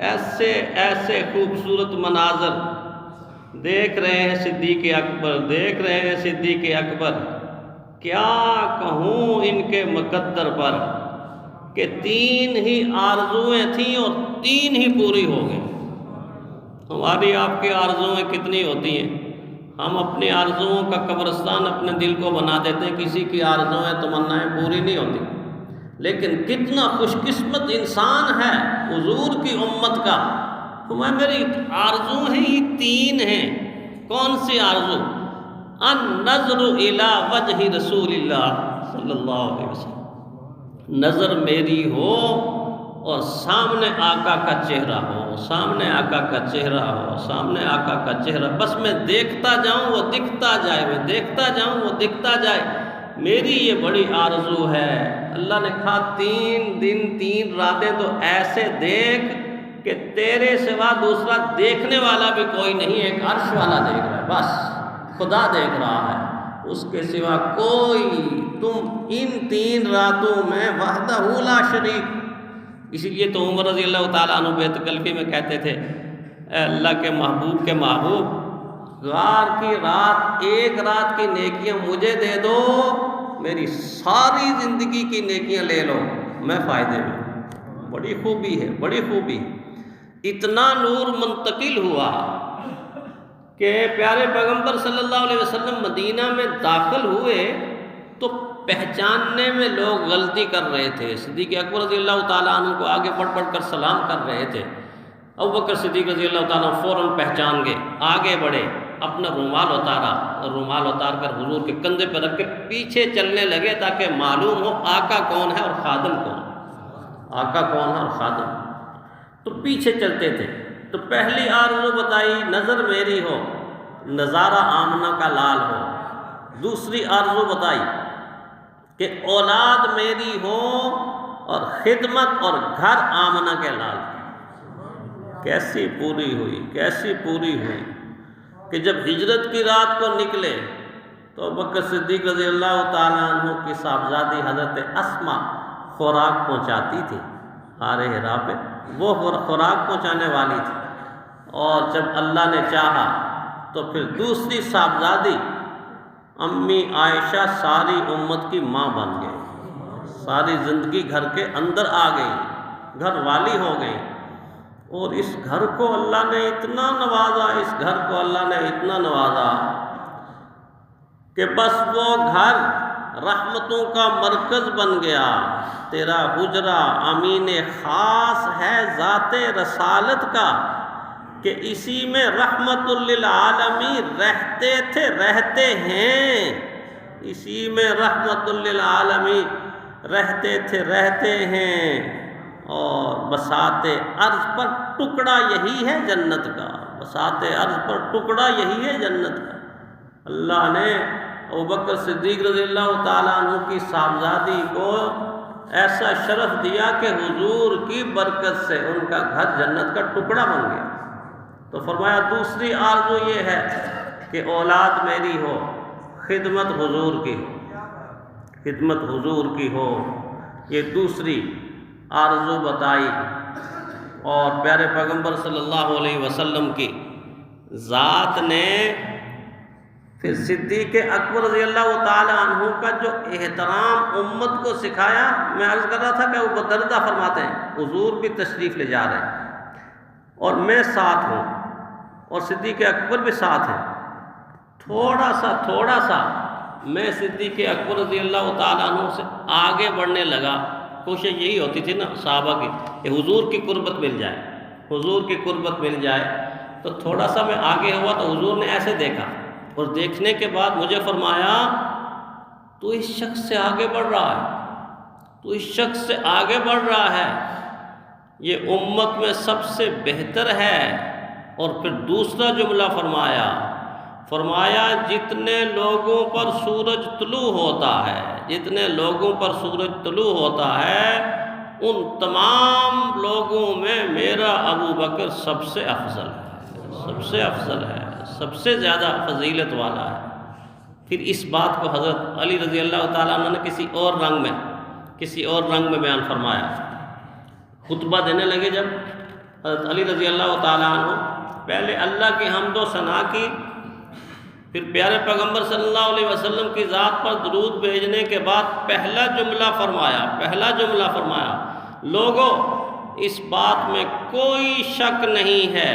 ایسے ایسے خوبصورت مناظر دیکھ رہے ہیں صدیق اکبر، دیکھ رہے ہیں صدیق اکبر، کیا کہوں ان کے مقدر پر کہ 3 ہی آرزویں تھیں اور 3 ہی پوری ہو گئیں۔ ہماری آپ کی آرزویں کتنی ہوتی ہیں؟ ہم اپنی آرزوؤں کا قبرستان اپنے دل کو بنا دیتے ہیں، کسی کی آرزویں تمنائیں پوری نہیں ہوتی۔ لیکن کتنا خوش قسمت انسان ہے حضور کی امت کا، میری آرزو ہیں یہ 3 ہیں۔ کون سی آرزو؟ النظر الی وجہ رسول اللہ صلی اللہ علیہ وسلم، نظر میری ہو اور سامنے آقا کا چہرہ ہو، سامنے آقا کا چہرہ ہو، سامنے آقا کا چہرہ، بس میں دیکھتا جاؤں وہ دکھتا جائے، میں دیکھتا جاؤں وہ دکھتا جائے، میری یہ بڑی آرزو ہے۔ اللہ نے کہا 3 دن 3 راتیں تو ایسے دیکھ کہ تیرے سوا دوسرا دیکھنے والا بھی کوئی نہیں، ایک عرش والا دیکھ رہا ہے، بس خدا دیکھ رہا ہے، اس کے سوا کوئی۔ تم ان 3 راتوں میں وحدہ لا شریک۔ اسی لیے تو عمر رضی اللہ تعالیٰ عنہ بیت کلفی میں کہتے تھے، اے اللہ کے محبوب، غار کی رات، ایک رات کی نیکیاں مجھے دے دو، میری ساری زندگی کی نیکیاں لے لو، میں فائدے میں۔ بڑی خوبی ہے، بڑی خوبی۔ اتنا نور منتقل ہوا کہ پیارے پیغمبر صلی اللہ علیہ وسلم مدینہ میں داخل ہوئے تو پہچاننے میں لوگ غلطی کر رہے تھے۔ صدیق اکبر رضی اللہ تعالیٰ عنہ کو آگے بڑھ کر سلام کر رہے تھے، ابوبکر صدیق رضی اللہ تعالیٰ عنہ فوراً پہچان گئے، آگے بڑھے، اپنا رومال اتارا اور رومال اتار کر حضور کے کندھے پر رکھ کے پیچھے چلنے لگے تاکہ معلوم ہو آقا کون ہے اور خادم کون، آقا کون ہے اور خادم۔ تو پیچھے چلتے تھے۔ تو پہلی آرزو بتائی نظر میری ہو، نظارہ آمنہ کا لال ہو۔ دوسری آرزو بتائی کہ اولاد میری ہو اور خدمت اور گھر آمنہ کے لال ہو۔ کیسی پوری ہوئی، کیسی پوری ہوئی کہ جب ہجرت کی رات کو نکلے تو ابوبکر صدیق رضی اللہ تعالیٰ عنہ کی صاحبزادی حضرت اسما خوراک پہنچاتی تھی غار حرا پہ، وہ خوراک پہنچانے والی تھی، اور جب اللہ نے چاہا تو پھر دوسری صاحبزادی امی عائشہ ساری امت کی ماں بن گئی، ساری زندگی گھر کے اندر آ گئی، گھر والی ہو گئی، اور اس گھر کو اللہ نے اتنا نوازا، اس گھر کو اللہ نے اتنا نوازا کہ بس وہ گھر رحمتوں کا مرکز بن گیا۔ تیرا حجرہ امین خاص ہے ذات رسالت کا کہ اسی میں رحمت للعالمین رہتے تھے، رہتے ہیں، اسی میں رحمت للعالمین رہتے تھے، رہتے ہیں، اور بساط ارض پر ٹکڑا یہی ہے جنت کا، بساط ارض پر ٹکڑا یہی ہے جنت کا۔ اللہ نے ابوبکر صدیق رضی اللہ تعالیٰ عنہ کی صاحبزادی کو ایسا شرف دیا کہ حضور کی برکت سے ان کا گھر جنت کا ٹکڑا بن گیا۔ تو فرمایا دوسری آرزو یہ ہے کہ اولاد میری ہو، خدمت حضور کی ہو، خدمت حضور کی ہو، یہ دوسری آرزو بتائی۔ اور پیارے پیغمبر صلی اللہ علیہ وسلم کی ذات نے پھر صدیق اکبر رضی اللہ تعالیٰ عنہ کا جو احترام امت کو سکھایا، میں عرض کر رہا تھا کہ ابو دردہ فرماتے ہیں حضور بھی تشریف لے جا رہے ہیں اور میں ساتھ ہوں اور صدیق اکبر بھی ساتھ ہیں، تھوڑا سا میں صدیق اکبر رضی اللہ تعالیٰ عنہ سے آگے بڑھنے لگا۔ کوشش یہی ہوتی تھی نا صحابہ کی کہ حضور کی قربت مل جائے، حضور کی قربت مل جائے، تو تھوڑا سا میں آگے ہوا تو حضور نے ایسے دیکھا، اور دیکھنے کے بعد مجھے فرمایا تو اس شخص سے آگے بڑھ رہا ہے، تو اس شخص سے آگے بڑھ رہا ہے، یہ امت میں سب سے بہتر ہے۔ اور پھر دوسرا جملہ فرمایا جتنے لوگوں پر سورج طلوع ہوتا ہے، جتنے لوگوں پر سورج طلوع ہوتا ہے، ان تمام لوگوں میں میرا ابوبکر سب سے افضل ہے، سب سے افضل ہے، سب سے زیادہ فضیلت والا ہے۔ پھر اس بات کو حضرت علی رضی اللہ تعالیٰ عنہ نے کسی اور رنگ میں بیان فرمایا۔ خطبہ دینے لگے جب حضرت علی رضی اللہ تعالیٰ عنہ پہلے اللہ کی حمد و ثنا کی، پھر پیارے پیغمبر صلی اللہ علیہ وسلم کی ذات پر درود بھیجنے کے بعد پہلا جملہ فرمایا، لوگوں اس بات میں کوئی شک نہیں ہے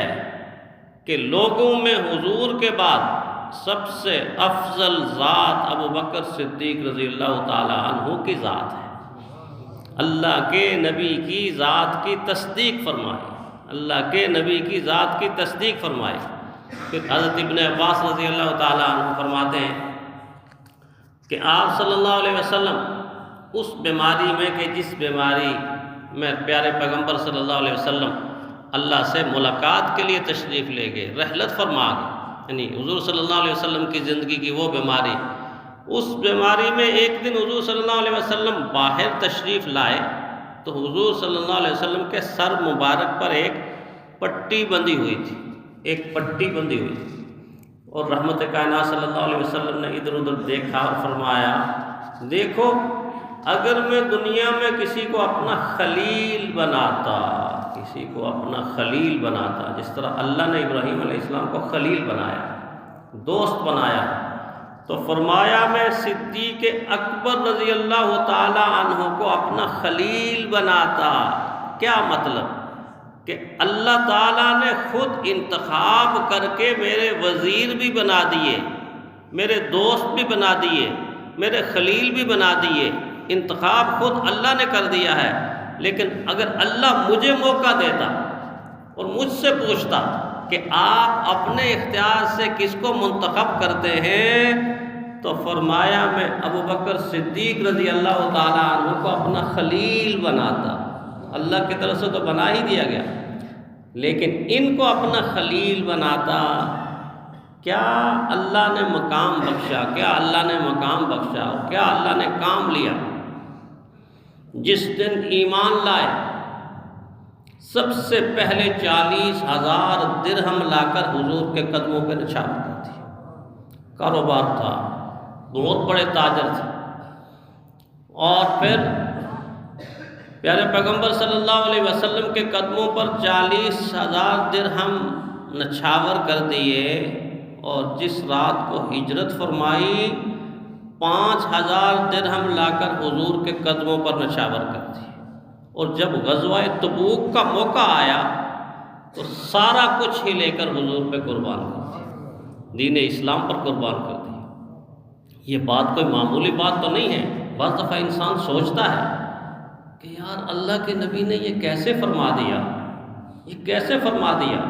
کہ لوگوں میں حضور کے بعد سب سے افضل ذات ابو بکر صدیق رضی اللہ تعالیٰ عنہ کی ذات ہے۔ اللہ کے نبی کی ذات کی تصدیق فرمائے، اللہ کے نبی کی ذات کی تصدیق فرمائے۔ پھر حضرت ابن عباس رضی اللہ تعالیٰ عنہ فرماتے ہیں کہ آپ صلی اللہ علیہ وسلم اس بیماری میں کہ جس بیماری میں پیارے پیغمبر صلی اللہ علیہ وسلم اللہ سے ملاقات کے لیے تشریف لے گئے، رحلت فرما گئے، یعنی حضور صلی اللہ علیہ وسلم کی زندگی کی وہ بیماری، اس بیماری میں ایک دن حضور صلی اللہ علیہ وسلم باہر تشریف لائے تو حضور صلی اللہ علیہ وسلم کے سر مبارک پر ایک پٹی بندھی ہوئی تھی، اور رحمت کائنات صلی اللہ علیہ وسلم نے ادھر ادھر دیکھا اور فرمایا، دیکھو اگر میں دنیا میں کسی کو اپنا خلیل بناتا، جس طرح اللہ نے ابراہیم علیہ السلام کو خلیل بنایا، دوست بنایا، تو فرمایا میں صدیق اکبر رضی اللہ تعالی عنہ کو اپنا خلیل بناتا۔ کیا مطلب؟ کہ اللہ تعالیٰ نے خود انتخاب کر کے میرے وزیر بھی بنا دیے، میرے دوست بھی بنا دیے، میرے خلیل بھی بنا دیے، انتخاب خود اللہ نے کر دیا ہے۔ لیکن اگر اللہ مجھے موقع دیتا اور مجھ سے پوچھتا کہ آپ اپنے اختیار سے کس کو منتخب کرتے ہیں، تو فرمایا میں ابو بکر صدیق رضی اللہ تعالیٰ عنہ کو اپنا خلیل بناتا۔ اللہ کی طرف سے تو بنا ہی دیا گیا، لیکن ان کو اپنا خلیل بناتا۔ کیا اللہ نے مقام بخشا، کیا اللہ نے مقام بخشا، اور کیا اللہ نے کام لیا۔ جس دن ایمان لائے سب سے پہلے 40,000 درہم لا کر حضور کے قدموں پہ نچھاور کر دی۔ کاروبار تھا، بہت بڑے تاجر تھے، اور پھر پیارے پیغمبر صلی اللہ علیہ وسلم کے قدموں پر 40,000 درہم نچھاور کر دیے، اور جس رات کو ہجرت فرمائی 5,000 درہم لا کر حضور کے قدموں پر نچھاور کر دی۔ اور جب غزوہ تبوک کا موقع آیا تو سارا کچھ ہی لے کر حضور پہ قربان کر دیا، دین اسلام پر قربان کر دیا۔ یہ بات کوئی معمولی بات تو نہیں ہے۔ بعض دفعہ انسان سوچتا ہے کہ یار اللہ کے نبی نے یہ کیسے فرما دیا، یہ کیسے فرما دیا۔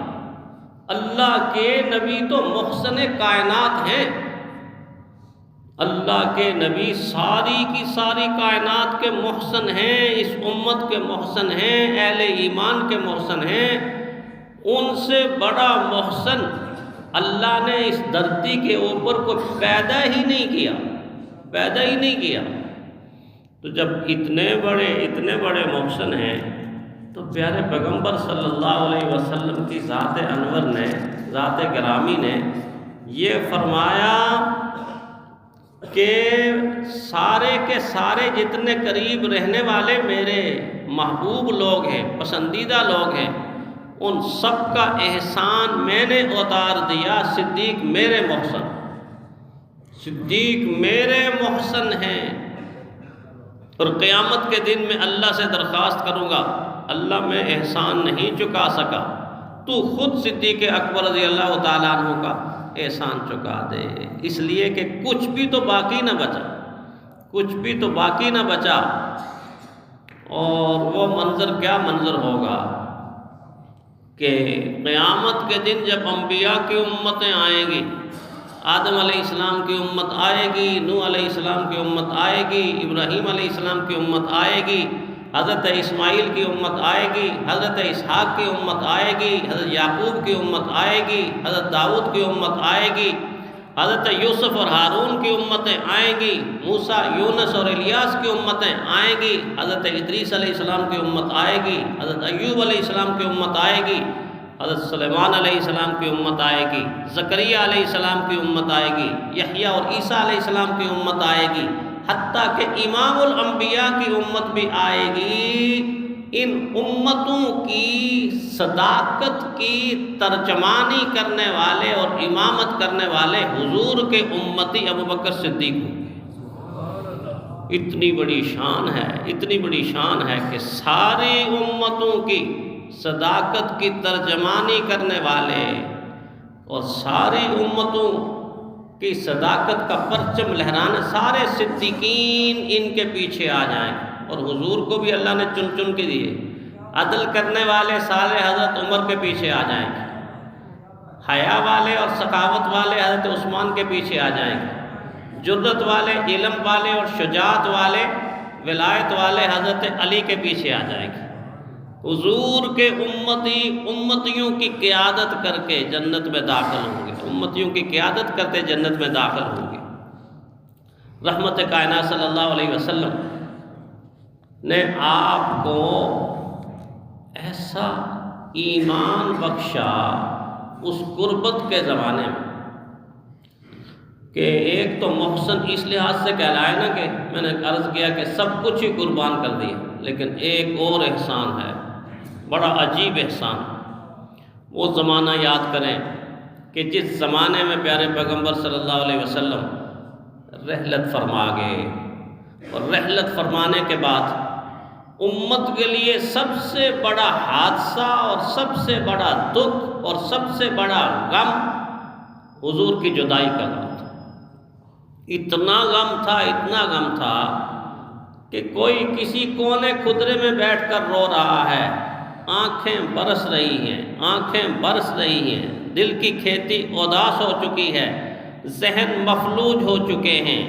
اللہ کے نبی تو محسن کائنات ہیں، اللہ کے نبی ساری کی ساری کائنات کے محسن ہیں، اس امت کے محسن ہیں، اہل ایمان کے محسن ہیں۔ ان سے بڑا محسن اللہ نے اس دھرتی کے اوپر کوئی پیدا ہی نہیں کیا۔ تو جب اتنے بڑے محسن ہیں تو پیارے پیغمبر صلی اللہ علیہ وسلم کی ذات انور نے، ذات گرامی نے یہ فرمایا کہ سارے کے سارے جتنے قریب رہنے والے میرے محبوب لوگ ہیں، پسندیدہ لوگ ہیں، ان سب کا احسان میں نے اتار دیا۔ صدیق میرے محسن ہیں، اور قیامت کے دن میں اللہ سے درخواست کروں گا، اللہ میں احسان نہیں چکا سکا، تو خود صدیق اکبر رضی اللہ تعالیٰ عنہ کا احسان چکا دے۔ اس لیے کہ کچھ بھی تو باقی نہ بچا، اور وہ منظر کیا منظر ہوگا کہ قیامت کے دن جب انبیاء کی امتیں آئیں گی، آدم علیہ السلام کی امت آئے گی، نوح علیہ السلام کی امت آئے گی، ابراہیم علیہ السلام کی امت آئے گی، حضرت اسماعیل کی امت آئے گی، حضرت اسحاق کی امت آئے گی، حضرت یعقوب کی امت آئے گی، حضرت داؤد کی امت آئے گی، حضرت یوسف اور ہارون کی امتیں آئیں گی، موسیٰ، یونس اور الیاس کی امتیں آئیں گی، حضرت ادریس علیہ السلام کی امت آئے گی، حضرت ایوب علیہ السلام کی امت آئے گی، حضرت سلیمان علیہ السلام کی امت آئے گی، زکریا علیہ السلام کی امت آئے گی، یحییٰ اور عیسیٰ علیہ السلام کی امت آئے گی، حتیٰ کہ امام الانبیاء کی امت بھی آئے گی۔ ان امتوں کی صداقت کی ترجمانی کرنے والے اور امامت کرنے والے حضور کے امتی ابوبکر صدیق ہوں گے۔ اتنی بڑی شان ہے، اتنی بڑی شان ہے کہ ساری امتوں کی صداقت کی ترجمانی کرنے والے اور ساری امتوں کی صداقت کا پرچم لہرانے سارے صدیقین ان کے پیچھے آ جائیں، اور حضور کو بھی اللہ نے چن چن کے دیے۔ عدل کرنے والے سارے حضرت عمر کے پیچھے آ جائیں گے، حیا والے اور سخاوت والے حضرت عثمان کے پیچھے آ جائیں گے، جرت والے، علم والے اور شجاعت والے، ولایت والے حضرت علی کے پیچھے آ جائیں گے۔ حضور کے امتیوں کی قیادت کر کے جنت میں داخل ہوں گے، امتیوں کی قیادت کرتے جنت میں داخل ہوں گے۔ رحمت کائنات صلی اللہ علیہ وسلم نے آپ کو ایسا ایمان بخشا اس غربت کے زمانے میں کہ ایک تو محسن اس لحاظ سے کہلائے نا کہ میں نے عرض کیا کہ سب کچھ ہی قربان کر دیا، لیکن ایک اور احسان ہے، بڑا عجیب احسان۔ وہ زمانہ یاد کریں کہ جس زمانے میں پیارے پیغمبر صلی اللہ علیہ وسلم رحلت فرما گئے، اور رحلت فرمانے کے بعد امت کے لیے سب سے بڑا حادثہ اور سب سے بڑا دکھ اور سب سے بڑا غم حضور کی جدائی کا غم تھا۔ اتنا غم تھا کہ کوئی کسی کونے خدرے میں بیٹھ کر رو رہا ہے، آنکھیں برس رہی ہیں، دل کی کھیتی اداس ہو چکی ہے، ذہن مفلوج ہو چکے ہیں،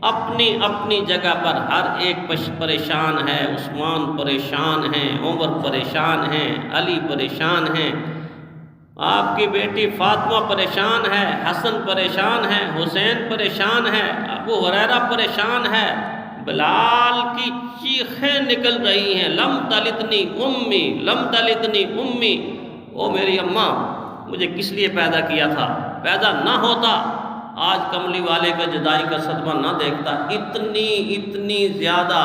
اپنی اپنی جگہ پر ہر ایک پریشان ہے، عثمان پریشان ہیں، عمر پریشان ہیں، علی پریشان ہیں، آپ کی بیٹی فاطمہ پریشان ہے، حسن پریشان ہے، حسین پریشان ہے، ابو ہریرہ پریشان ہے، بلال کی چیخیں نکل رہی ہیں، لم تلدنی امی، او میری اماں مجھے کس لیے پیدا کیا تھا، پیدا نہ ہوتا آج کملی والے کا جدائی کا صدمہ نہ دیکھتا۔ اتنی زیادہ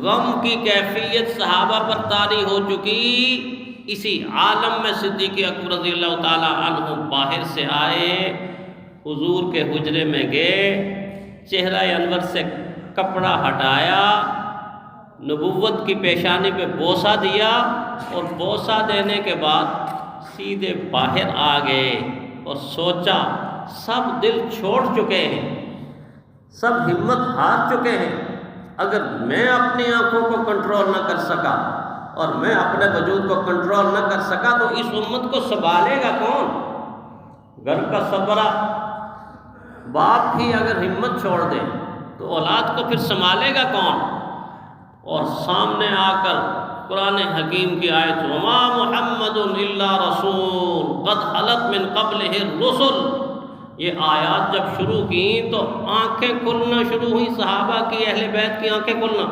غم کی کیفیت صحابہ پر طاری ہو چکی۔ اسی عالم میں صدیق اکبر رضی اللہ تعالی عنہ باہر سے آئے، حضور کے حجرے میں گئے، چہرہ انور سے کپڑا ہٹایا، نبوت کی پیشانی پہ بوسہ دیا، اور بوسہ دینے کے بعد سیدھے باہر آ گئے اور سوچا سب دل چھوڑ چکے ہیں، سب ہمت ہار چکے ہیں، اگر میں اپنی آنکھوں کو کنٹرول نہ کر سکا اور میں اپنے وجود کو کنٹرول نہ کر سکا تو اس امت کو سنبھالے گا کون؟ گھر کا سربراہ باپ بھی اگر ہمت چھوڑ دے تو اولاد کو پھر سنبھالے گا کون؟ اور سامنے آ کر قرآن حکیم کی آیت وما محمد الا رسول قد خلت من قبلہ الرسل، یہ آیات جب شروع کی تو آنکھیں کھلنا شروع ہوئی صحابہ کی، اہل بیت کی آنکھیں کھلنا۔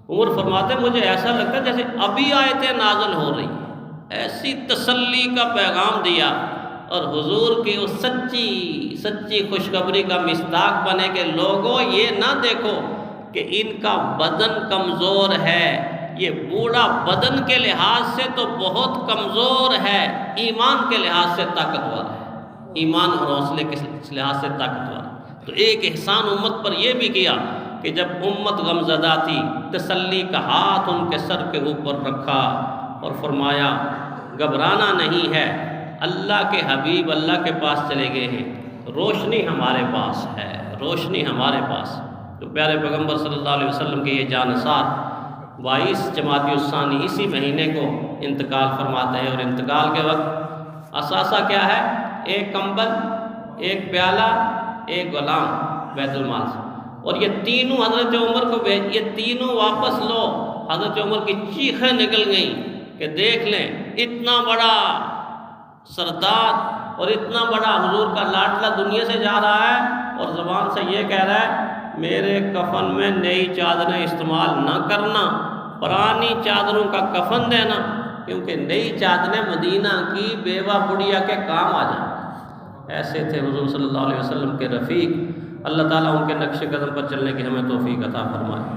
عمر فرماتے مجھے ایسا لگتا جیسے ابھی آیتیں نازل ہو رہی، ایسی تسلی کا پیغام دیا، اور حضور کی اس سچی خوشخبری کا مصداق بنے کہ لوگوں یہ نہ دیکھو کہ ان کا بدن کمزور ہے، یہ بوڑھا بدن کے لحاظ سے تو بہت کمزور ہے، ایمان کے لحاظ سے طاقتور ہے، ایمان اور حوصلے کے لحاظ سے طاقتور ہے۔ تو ایک احسان امت پر یہ بھی کیا کہ جب امت غمزدہ تھی تسلی کا ہاتھ ان کے سر کے اوپر رکھا اور فرمایا گھبرانا نہیں ہے، اللہ کے حبیب اللہ کے پاس چلے گئے ہیں، روشنی ہمارے پاس ہے، روشنی ہمارے پاس۔ تو پیارے پیغمبر صلی اللہ علیہ وسلم کے یہ جانثار 22 جمادی الثانی اسی مہینے کو انتقال فرماتے ہیں، اور انتقال کے وقت اثاثہ کیا ہے؟ ایک کمبل، ایک پیالہ، ایک غلام بیت المال سے، اور یہ تینوں حضرت عمر کو یہ تینوں واپس لو۔ حضرت عمر کی چیخیں نکل گئیں کہ دیکھ لیں اتنا بڑا سردار اور اتنا بڑا حضور کا لاڈلا دنیا سے جا رہا ہے، اور زبان سے یہ کہہ رہا ہے میرے کفن میں نئی چادریں استعمال نہ کرنا، پرانی چادروں کا کفن دینا، کیونکہ نئی چادریں مدینہ کی بیوہ بڑھیا کے کام آ جائیں۔ ایسے تھے حضور صلی اللہ علیہ وسلم کے رفیق۔ اللہ تعالیٰ ان کے نقش قدم پر چلنے کی ہمیں توفیق عطا فرمائے۔